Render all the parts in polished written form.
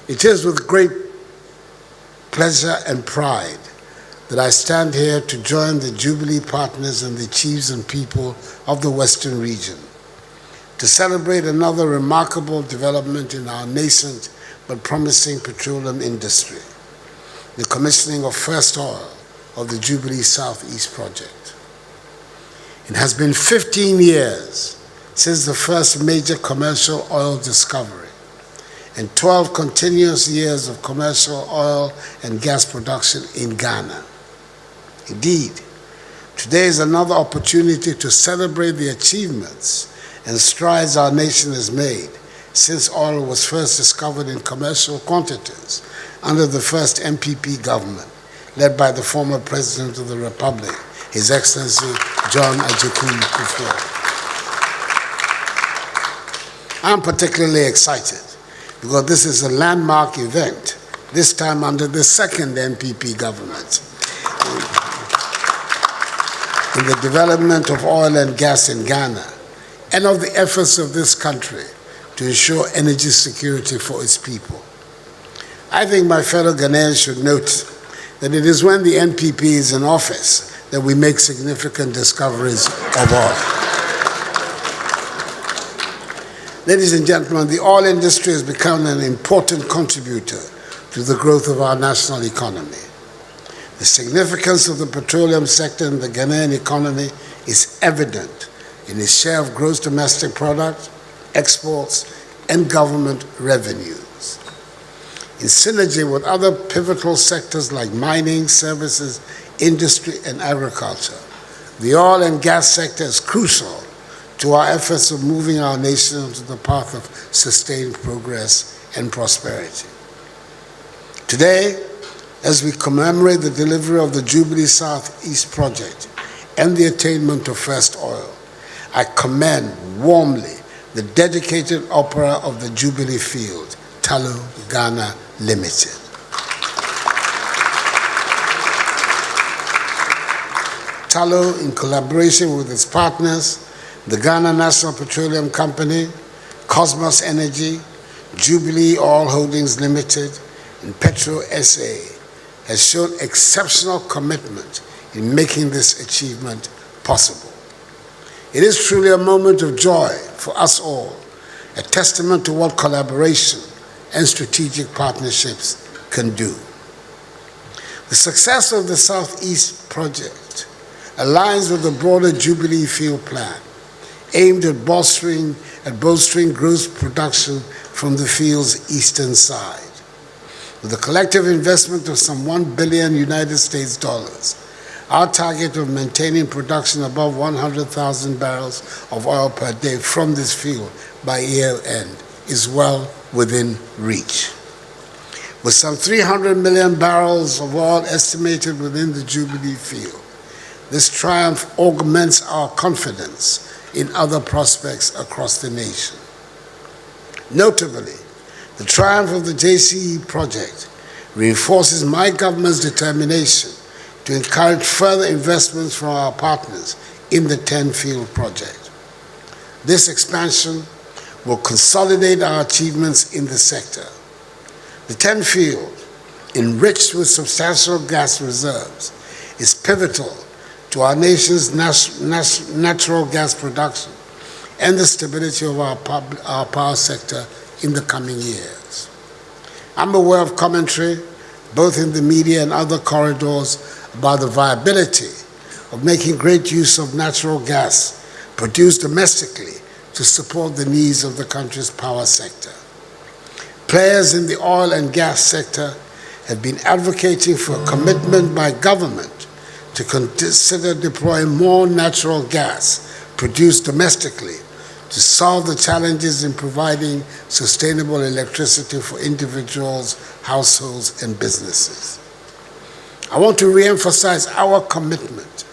It is with great pleasure and pride that I stand here to join the Jubilee partners and the chiefs and people of the Western region to celebrate another remarkable development in our nascent but promising petroleum industry, the commissioning of first oil of the Jubilee Southeast project. It has been 15 years since the first major commercial oil discovery and 12 continuous years of commercial oil and gas production in Ghana. Indeed, today is another opportunity to celebrate the achievements and strides our nation has made since oil was first discovered in commercial quantities under the first MPP government, led by the former President of the Republic, His Excellency John Ajikun Kufuor. I'm particularly excited because this is a landmark event, this time under the second MPP government, in the development of oil and gas in Ghana, and of the efforts of this country to ensure energy security for its people. I think my fellow Ghanaians should note that it is when the NPP is in office that we make significant discoveries of oil. Ladies and gentlemen, the oil industry has become an important contributor to the growth of our national economy. The significance of the petroleum sector in the Ghanaian economy is evident in its share of gross domestic product, exports, and government revenues. In synergy with other pivotal sectors like mining, services, industry, and agriculture, the oil and gas sector is crucial to our efforts of moving our nation onto the path of sustained progress and prosperity. Today, as we commemorate the delivery of the Jubilee Southeast project and the attainment of first oil, I commend warmly the dedicated opera of the Jubilee Field, Tulor Ghana Limited. Tulor, in collaboration with its partners, the Ghana National Petroleum Company, Cosmos Energy, Jubilee Oil Holdings Limited, and Petro SA, has shown exceptional commitment in making this achievement possible. It is truly a moment of joy for us all, a testament to what collaboration and strategic partnerships can do. The success of the Southeast project aligns with the broader Jubilee Field Plan, aimed at bolstering gross production from the field's eastern side. With a collective investment of some $1 billion United States dollars, our target of maintaining production above 100,000 barrels of oil per day from this field by year end is well within reach. With some 300 million barrels of oil estimated within the Jubilee field, this triumph augments our confidence in other prospects across the nation. Notably, the triumph of the JCE project reinforces my government's determination to encourage further investments from our partners in the 10-field project. This expansion will consolidate our achievements in the sector. The 10-field, enriched with substantial gas reserves, is pivotal to our nation's natural gas production and the stability of our power sector in the coming years. I'm aware of commentary, both in the media and other corridors, about the viability of making great use of natural gas produced domestically to support the needs of the country's power sector. Players in the oil and gas sector have been advocating for a commitment by government to consider deploying more natural gas produced domestically to solve the challenges in providing sustainable electricity for individuals, households, and businesses. I want to re-emphasize our commitment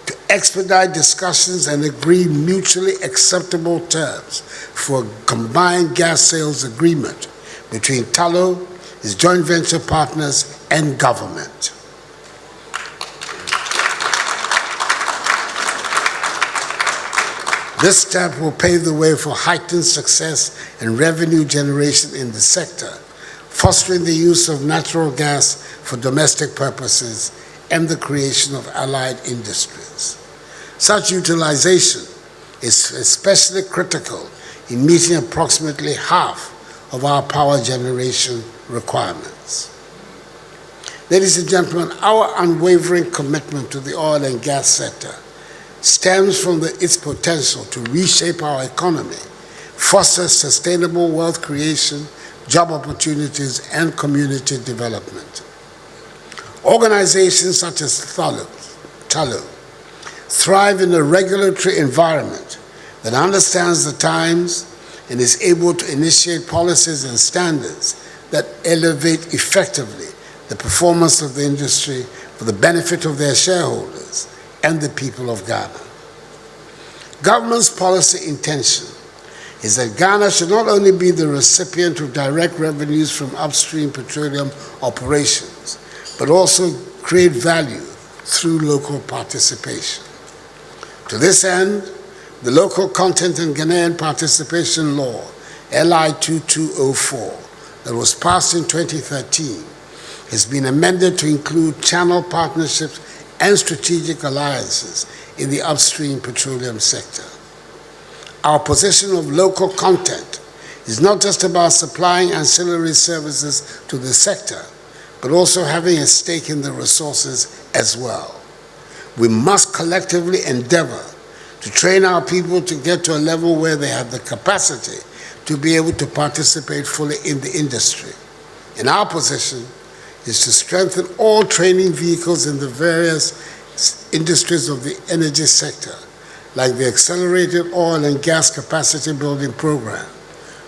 to expedite discussions and agree mutually acceptable terms for a combined gas sales agreement between Tulor, its joint venture partners, and government. This step will pave the way for heightened success and revenue generation in the sector, fostering the use of natural gas for domestic purposes, and the creation of allied industries. Such utilization is especially critical in meeting approximately half of our power generation requirements. Ladies and gentlemen, our unwavering commitment to the oil and gas sector stems from its potential to reshape our economy, foster sustainable wealth creation, job opportunities, and community development. Organizations such as Tulor thrive in a regulatory environment that understands the times and is able to initiate policies and standards that elevate effectively the performance of the industry for the benefit of their shareholders and the people of Ghana. Government's policy intention is that Ghana should not only be the recipient of direct revenues from upstream petroleum operations, but also create value through local participation. To this end, the Local Content and Ghanaian Participation Law, LI 2204, that was passed in 2013, has been amended to include channel partnerships and strategic alliances in the upstream petroleum sector. Our position of local content is not just about supplying ancillary services to the sector, but also having a stake in the resources as well. We must collectively endeavor to train our people to get to a level where they have the capacity to be able to participate fully in the industry. And our position is to strengthen all training vehicles in the various industries of the energy sector, like the Accelerated Oil and Gas Capacity Building Program,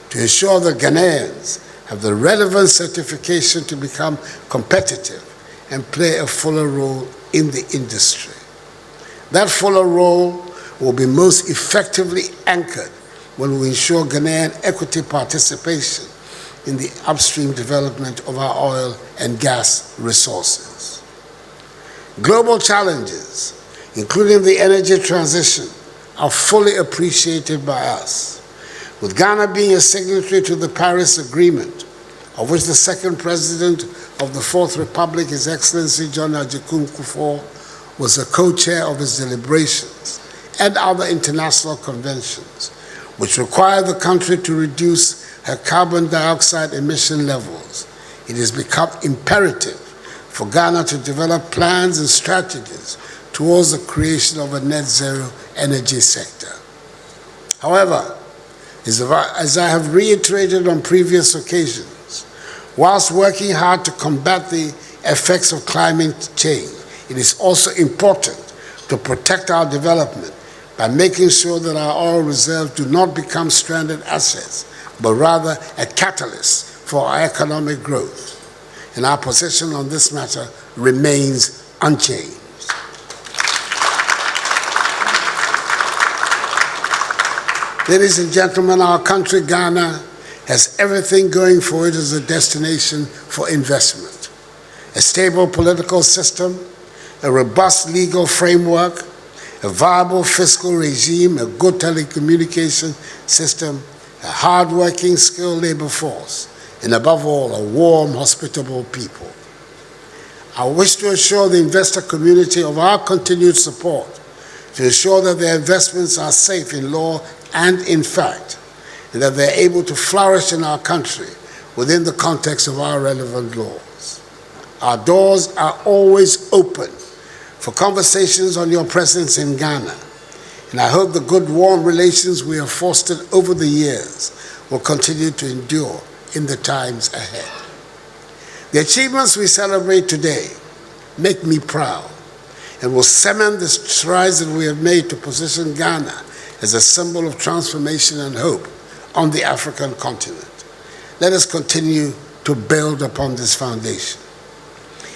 to ensure that Ghanaians have the relevant certification to become competitive and play a fuller role in the industry. That fuller role will be most effectively anchored when we ensure Ghanaian equity participation in the upstream development of our oil and gas resources. Global challenges, including the energy transition, are fully appreciated by us. With Ghana being a signatory to the Paris Agreement, of which the second president of the Fourth Republic, His Excellency John Agyekum Kufuor, was a co-chair of its deliberations, and other international conventions, which require the country to reduce her carbon dioxide emission levels, it has become imperative for Ghana to develop plans and strategies towards the creation of a net zero energy sector. However, as I have reiterated on previous occasions, whilst working hard to combat the effects of climate change, it is also important to protect our development by making sure that our oil reserves do not become stranded assets, but rather a catalyst for our economic growth. And our position on this matter remains unchanged. Ladies and gentlemen, our country, Ghana, has everything going for it as a destination for investment. A stable political system, a robust legal framework, a viable fiscal regime, a good telecommunication system, a hard-working, skilled labor force, and above all, a warm, hospitable people. I wish to assure the investor community of our continued support to ensure that their investments are safe in law and in fact, and that they're able to flourish in our country within the context of our relevant laws. Our doors are always open for conversations on your presence in Ghana, and I hope the good, warm relations we have fostered over the years will continue to endure in the times ahead. The achievements we celebrate today make me proud and will cement the strides that we have made to position Ghana as a symbol of transformation and hope on the African continent. Let us continue to build upon this foundation.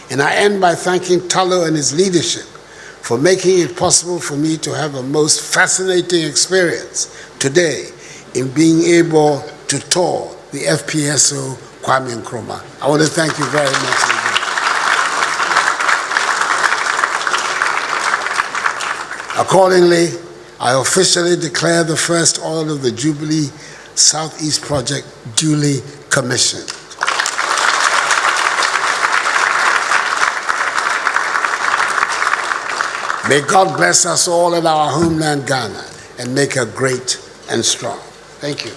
And I end by thanking Tulor and his leadership for making it possible for me to have a most fascinating experience today in being able to tour the FPSO Kwame Nkrumah. I want to thank you very much again. Accordingly, I officially declare the first oil of the Jubilee Southeast Project duly commissioned. May God bless us all in our homeland, Ghana, and make her great and strong. Thank you.